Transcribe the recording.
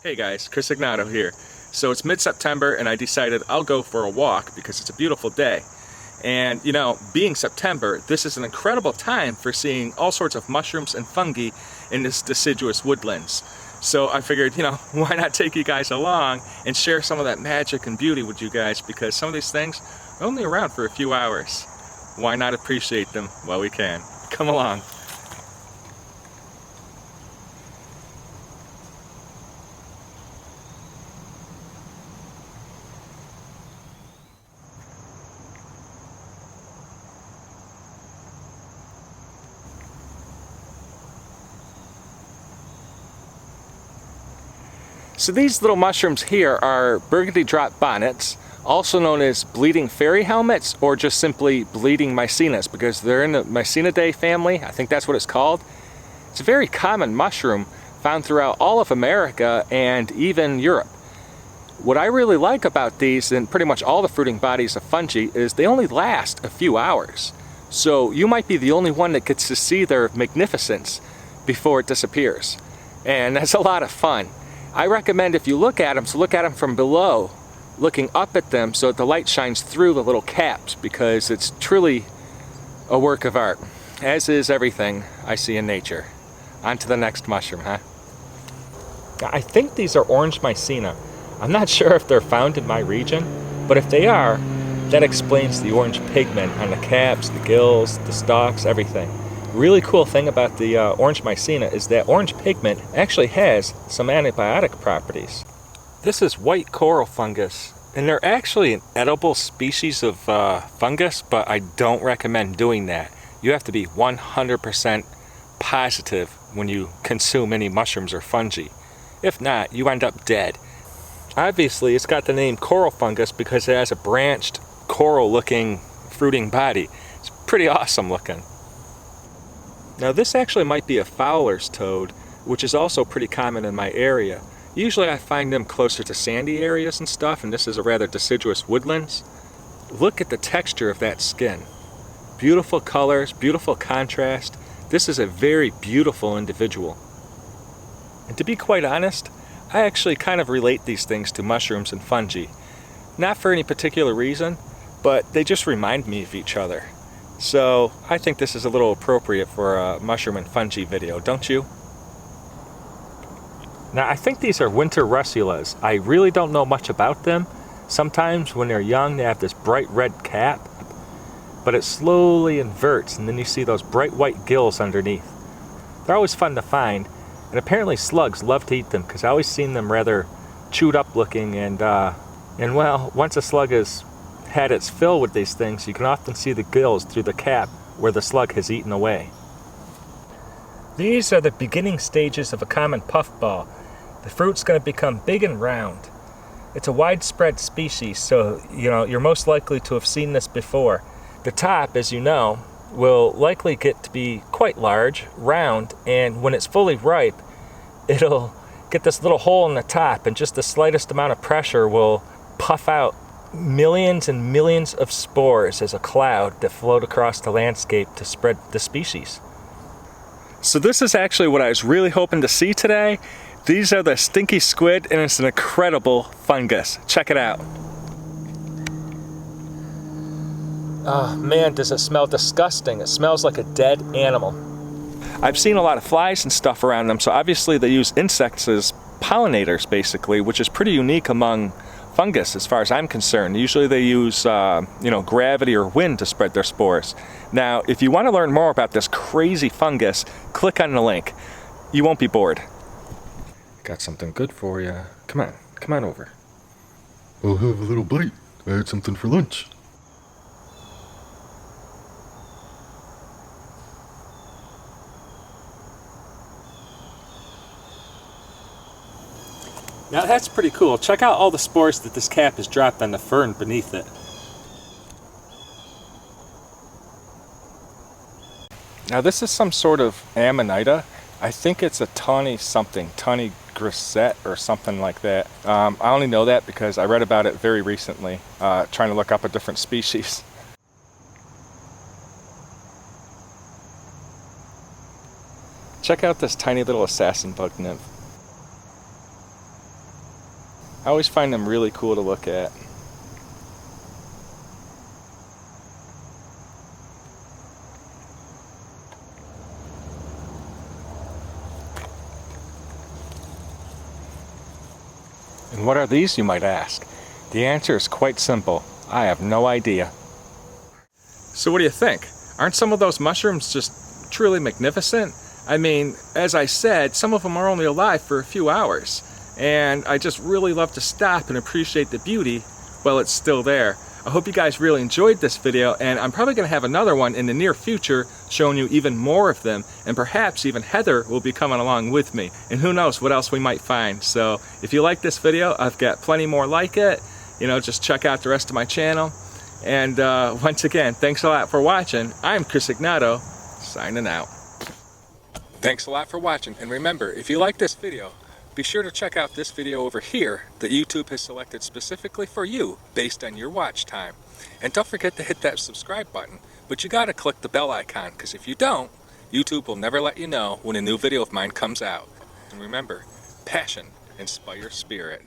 Hey guys, Chris Ignato here. So it's mid-September and I decided I'll go for a walk because it's a beautiful day. And you know, being September, this is an incredible time for seeing all sorts of mushrooms and fungi in this deciduous woodlands. So I figured, you know, why not take you guys along and share some of that magic and beauty with you guys, because some of these things are only around for a few hours. Why not appreciate them while we can? Come along. So these little mushrooms here are Burgundy trot bonnets, also known as bleeding fairy helmets or just simply bleeding Mycenas, because they're in the Mycenidae family. I think that's what it's called. It's a very common mushroom found throughout all of America and even Europe. What I really like about these and pretty much all the fruiting bodies of fungi is they only last a few hours. So you might be the only one that gets to see their magnificence before it disappears. And that's a lot of fun. I recommend if you look at them, to look at them from below, looking up at them so that the light shines through the little caps, because it's truly a work of art, as is everything I see in nature. On to the next mushroom, huh? I think these are orange Mycena. I'm not sure if they're found in my region, but if they are, that explains the orange pigment on the caps, the gills, the stalks, everything. Really cool thing about the orange Mycena is that orange pigment actually has some antibiotic properties. This is white coral fungus, and they're actually an edible species of fungus, but I don't recommend doing that. You have to be 100% positive when you consume any mushrooms or fungi. If not, you end up dead. Obviously, it's got the name coral fungus because it has a branched coral-looking fruiting body. It's pretty awesome looking. Now this actually might be a Fowler's toad, which is also pretty common in my area. Usually I find them closer to sandy areas and stuff, and this is a rather deciduous woodlands. Look at the texture of that skin. Beautiful colors, beautiful contrast. This is a very beautiful individual. And to be quite honest, I actually kind of relate these things to mushrooms and fungi. Not for any particular reason, but they just remind me of each other. So I think this is a little appropriate for a mushroom and fungi video, don't you? Now I think these are winter russulas. I really don't know much about them. Sometimes when they're young they have this bright red cap, but it slowly inverts and then you see those bright white gills underneath. They're always fun to find, and apparently slugs love to eat them because I always seen them rather chewed up looking, and well, once a slug is had its fill with these things, you can often see the gills through the cap where the slug has eaten away. These are the beginning stages of a common puffball. The fruit's going to become big and round. It's a widespread species, so you know you're most likely to have seen this before. The top, as you know, will likely get to be quite large, round, and when it's fully ripe, it'll get this little hole in the top, and just the slightest amount of pressure will puff out millions and millions of spores as a cloud that float across the landscape to spread the species. So this is actually what I was really hoping to see today. These are the Stinky squid, and it's an incredible fungus. Check it out. Oh man, does it smell disgusting. It smells like a dead animal. I've seen a lot of flies and stuff around them, so obviously they use insects as pollinators basically, which is pretty unique among fungus as far as I'm concerned. Usually they use gravity or wind to spread their spores. Now if you want to learn more about this crazy fungus, click on the link. You won't be bored. Got something good for you. Come on over. I'll have a little bite. I had something for lunch. Now that's pretty cool. Check out all the spores that this cap has dropped on the fern beneath it. Now this is some sort of Amanita. I think it's a tawny something, tawny grisette or something like that. I only know that because I read about it very recently, trying to look up a different species. Check out this tiny little assassin bug nymph. I always find them really cool to look at. And what are these, you might ask? The answer is quite simple. I have no idea. So what do you think? Aren't some of those mushrooms just truly magnificent? I mean, as I said, some of them are only alive for a few hours. And I just really love to stop and appreciate the beauty while it's still there. I hope you guys really enjoyed this video, and I'm probably going to have another one in the near future showing you even more of them, and perhaps even Heather will be coming along with me, and who knows what else we might find. So if you like this video, I've got plenty more like it. You know, just check out the rest of my channel. And once again, thanks a lot for watching. I'm Chris Ignato, signing out. Thanks a lot for watching, and remember, if you like this video, be sure to check out this video over here that YouTube has selected specifically for you based on your watch time. And don't forget to hit that subscribe button, but you gotta click the bell icon, because if you don't, YouTube will never let you know when a new video of mine comes out. And remember, passion inspires spirit.